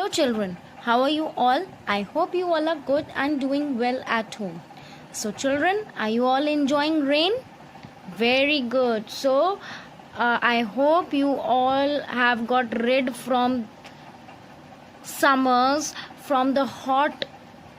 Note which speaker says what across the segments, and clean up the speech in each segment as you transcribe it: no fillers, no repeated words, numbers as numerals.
Speaker 1: Hello children, how are you all? I hope you all are good and doing well at home. So children, are you all enjoying rain? Very good. So I hope you all have got rid from summers, from the hot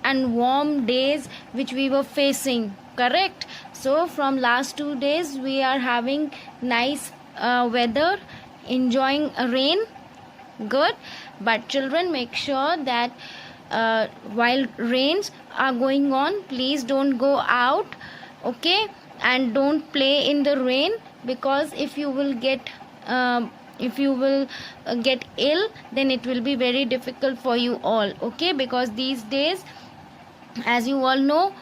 Speaker 1: and warm days which we were facing, correct? So from last 2 days we are having nice weather, enjoying rain. Good. But children, make sure that while rains are going on, please don't go out, okay, and don't play in the rain, because if you will get ill, then it will be very difficult for you all, okay, because these days, as you all know,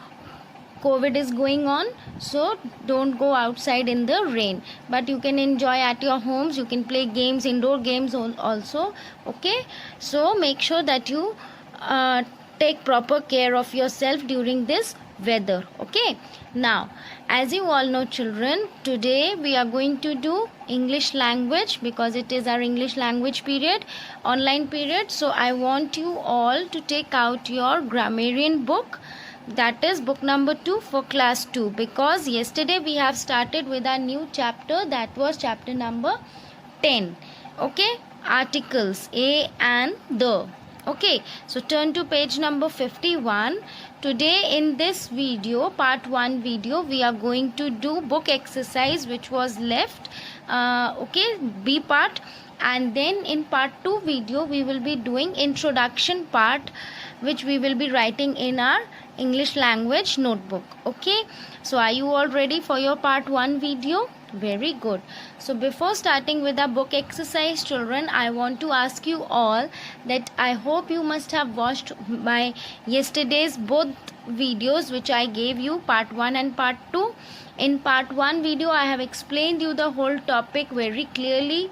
Speaker 1: COVID is going on. So don't go outside in the rain, but you can enjoy at your homes. You can play games, indoor games also, okay. So make sure that you take proper care of yourself during this weather, okay. Now, as you all know children, today we are going to do English language, because it is our English language period, online period. So I want you all to take out your grammarian book, that is book number 2 for class 2, because yesterday we have started with our new chapter, that was chapter number 10, okay, articles a and the, okay. So turn to page number 51. Today in this video, part 1 video, we are going to do book exercise which was left, okay, B part, and then in part 2 video we will be doing introduction part, which we will be writing in our English language notebook, okay. So are you all ready for your part 1 video? Very good. So before starting with our book exercise children, I want to ask you all that I hope you must have watched my yesterday's both videos which I gave you, part 1 and part 2. In part 1 video I have explained you the whole topic very clearly,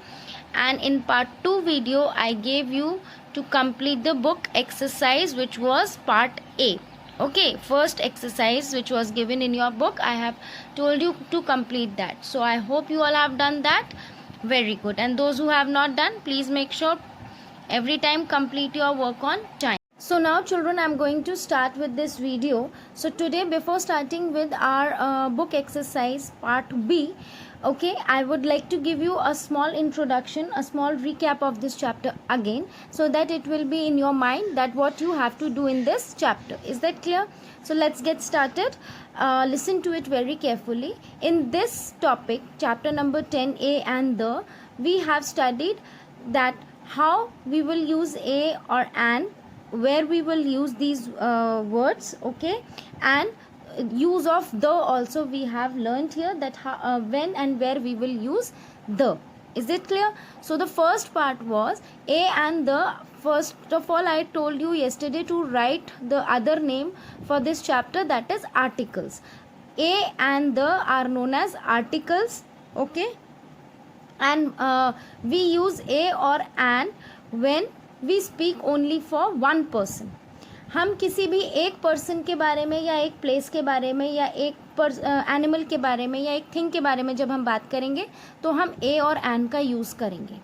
Speaker 1: and in part 2 video I gave you to complete the book exercise which was part A, okay. First exercise which was given in your book, I have told you to complete that. So I hope you all have done that. Very good. And those who have not done, please make sure every time complete your work on time. So now children, I'm going to start with this video. So today, before starting with our book exercise part B, okay, I would like to give you a small introduction, a small recap of this chapter again, so that it will be in your mind that what you have to do in this chapter. Is that clear? So let's get started. Listen to it very carefully. In this topic, chapter number 10, A and the, we have studied that how we will use a or an, where we will use these words, okay, and use of the also we have learned here, that how, when and where we will use the. Is it clear? So the first part was a and the. First of all, I told you yesterday to write the other name for this chapter, that is articles. A and the are known as articles, okay, and we use a or an when we speak only for one person. हम किसी भी एक person के बारे में या एक place के बारे में या एक एनिमल के बारे में या एक थिंग के बारे में जब हम बात करेंगे तो हम ए और एन का यूज़ करेंगे.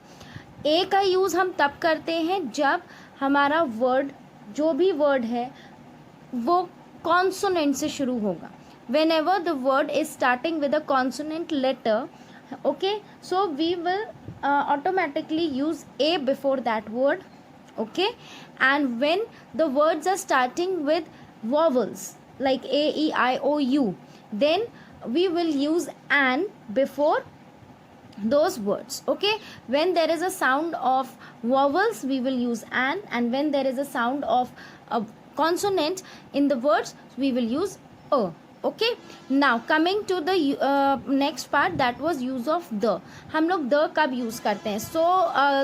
Speaker 1: ए का यूज़ हम तब करते हैं जब हमारा वर्ड, जो भी वर्ड है, वो कॉन्सोनेंट से शुरू होगा. Whenever the word is starting with a consonant letter, okay, so we will automatically use a before that word, okay. And when the words are starting with vowels like a, e, I, o, u, then we will use an before those words, okay. When there is a sound of vowels, we will use an, and when there is a sound of a consonant in the words, we will use a, okay. Now coming to the next part, that was use of the. हम लोग the कब use करते हैं? So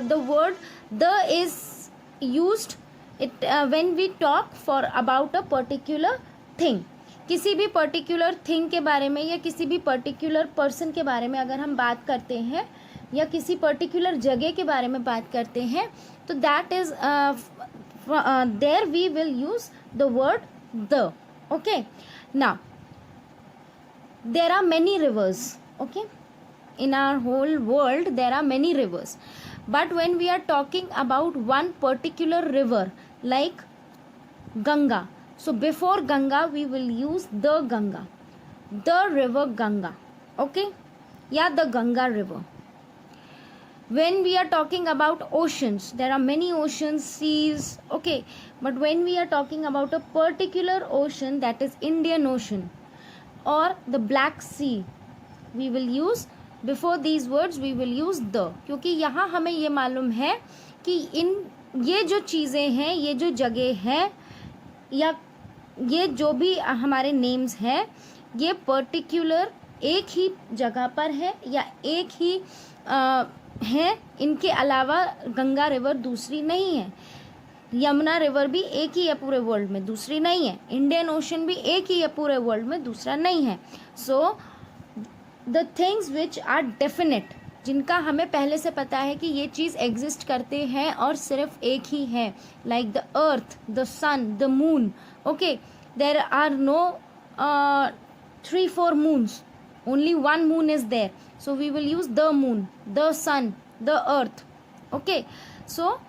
Speaker 1: the word the is used when we talk for about a particular thing. किसी भी particular thing के बारे में या किसी भी particular person के बारे में अगर हम बात करते हैं या किसी particular जगह के बारे में बात करते हैं, तो that is there we will use the word the, okay. Now there are many rivers, okay, in our whole world there are many rivers, But when we are talking about one particular river like Ganga, so before Ganga we will use the Ganga, the river Ganga. Okay, yeah, the Ganga river. When we are talking about oceans, there are many oceans, seas, okay, but when we are talking about a particular ocean, that is Indian Ocean or the Black Sea, we will use, before these words we will use the, क्योंकि यहाँ हमें ये मालूम है कि इन ये जो चीज़ें हैं, ये जो जगह है या ये जो भी हमारे नेम्स हैं, ये पर्टिकुलर एक ही जगह पर है या एक ही है, इनके अलावा गंगा रिवर दूसरी नहीं है, यमुना रिवर भी एक ही है पूरे वर्ल्ड में, दूसरी नहीं है, इंडियन ओशन भी एक ही है पूरे वर्ल्ड में, दूसरा नहीं है. So the things which are definite, जिनका हमें पहले से पता है कि ये चीज़ एग्जिस्ट करते हैं और सिर्फ एक ही है, like the earth, the sun, the moon. Okay, there are no 3-4 moons, only one moon is there, so we will use the moon, the sun, the earth. Okay, so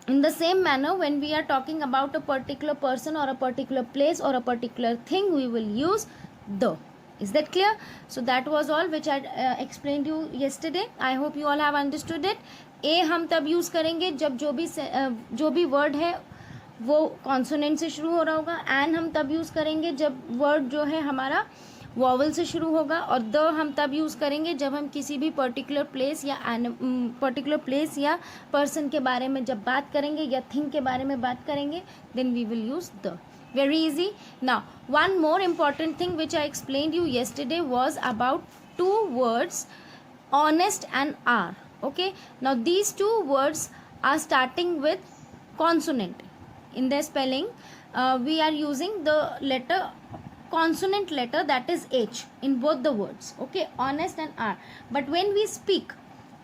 Speaker 1: in the same manner, when we are talking about a particular person or a particular place or a particular thing, we will use the. Is that clear? So that was all which I explained you yesterday. I hope you all have understood it. A हम तब use करेंगे जब जो भी word है वो consonant से शुरू हो रहा होगा. एन हम तब यूज़ करेंगे जब वर्ड जो है हमारा वॉवल से शुरू होगा. और द हम तब यूज़ करेंगे जब हम किसी भी पर्टिकुलर प्लेस या पर्सन के बारे में जब बात करेंगे या थिंग के बारे में बात करेंगे, then we will use the. Very easy. Now, one more important thing which I explained you yesterday was about two words, honest and are. Okay. Now, these two words are starting with consonant. In their spelling, we are using the consonant letter, that is H, in both the words. Okay. Honest and are. But when we speak,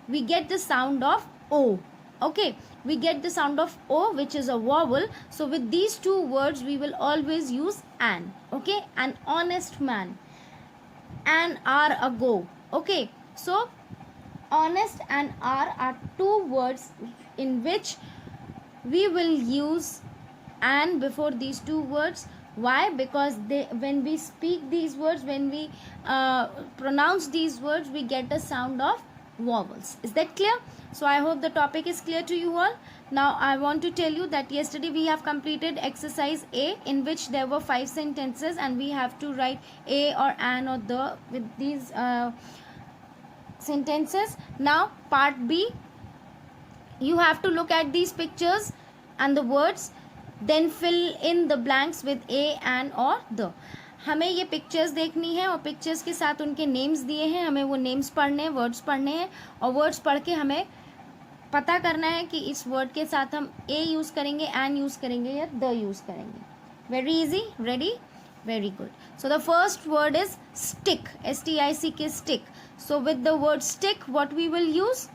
Speaker 1: we get the sound of O. Okay, we get the sound of O, which is a vowel. So with these two words we will always use an. Okay, an honest man, an hour ago. Okay, so honest and are two words in which we will use an before these two words. Why? Because when we speak these words, when we pronounce these words, we get the sound of vowels. Is that clear? So I hope the topic is clear to you all. Now I want to tell you that yesterday we have completed exercise A, in which there were 5 sentences and we have to write a or an or the with these sentences. Now part B, you have to look at these pictures and the words, then fill in the blanks with a, an or the. हमें ये pictures देखनी है और pictures के साथ उनके names दिए हैं, हमें वो नेम्स पढ़ने हैं, वर्ड्स पढ़ने हैं और वर्ड्स पढ़ के हमें पता करना है कि इस वर्ड के साथ हम ए यूज़ करेंगे, एन यूज़ करेंगे या द यूज़ करेंगे. Very easy. Ready? Very good. So the first word is stick. STICK, stick. So with the word stick what we will use?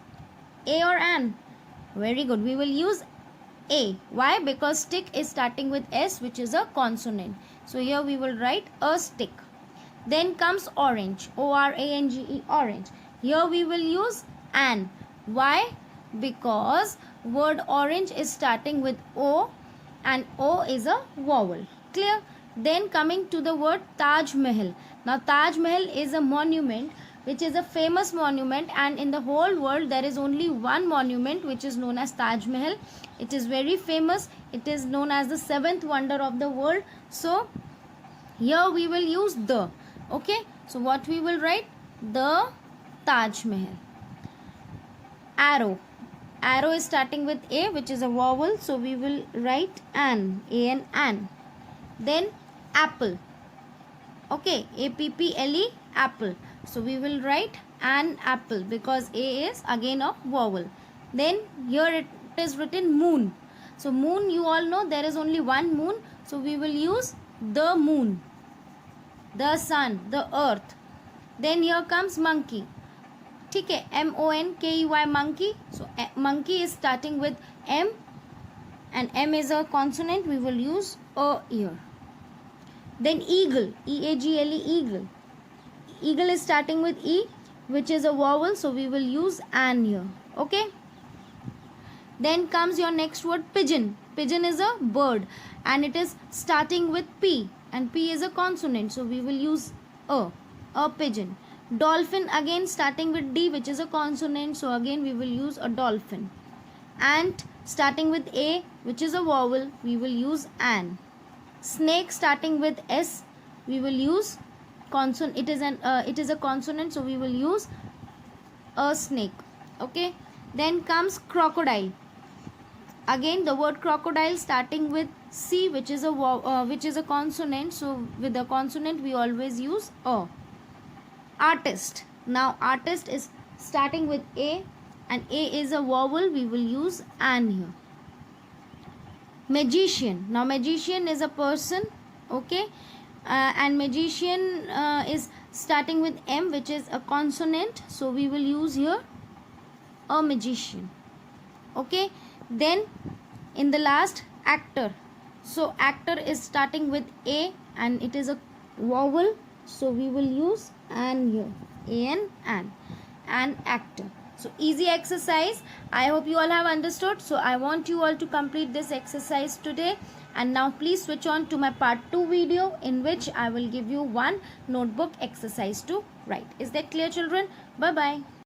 Speaker 1: A और an? Very good. We will use A. Why? Because stick is starting with S, which is a consonant. So here we will write a stick. Then comes orange. ORANGE, orange. Here we will use an. Why? Because word orange is starting with O and O is a vowel. Clear? Then coming to the word Taj Mahal. Now Taj Mahal is a monument which is a famous monument, and in the whole world there is only one monument which is known as Taj Mahal. It is very famous. It is known as the 7th wonder of the world. So here we will use the. Okay. So what we will write? The Taj Mahal. Arrow. Arrow is starting with A, which is a vowel. So we will write an. A-N, an. Then apple. Okay. A-P-P-L-E, apple. So we will write an apple because A is again a vowel. Then here it is written moon. So moon, you all know there is only one moon. So we will use the moon, the sun, the earth. Then here comes monkey. ठीक है, MONKEY, monkey. So monkey is starting with M and M is a consonant. We will use a here. Then eagle, EAGLE, eagle. Eagle is starting with E, which is a vowel. So we will use an here. Okay. Then comes your next word, pigeon. Pigeon is a bird and it is starting with P, and P is a consonant, so we will use a pigeon. Dolphin, again starting with D, which is a consonant, so again we will use a dolphin. Ant, starting with A, which is a vowel, we will use an. Snake, starting with S, we will use consonant. It is a consonant, so we will use a snake. Okay. Then comes crocodile. Again the word crocodile starting with C, which is a consonant, so with the consonant we always use a. Artist. Now artist is starting with A and A is a vowel, we will use an here. Magician. Now magician is a person, okay, and magician is starting with M, which is a consonant, so we will use here a magician. Okay. Then in the last, actor. So actor is starting with A and it is a vowel, so we will use an here, an actor. So easy exercise. I hope you all have understood. So I want you all to complete this exercise today. And now please switch on to my part 2 video, in which I will give you one notebook exercise to write. Is that clear, children? Bye bye.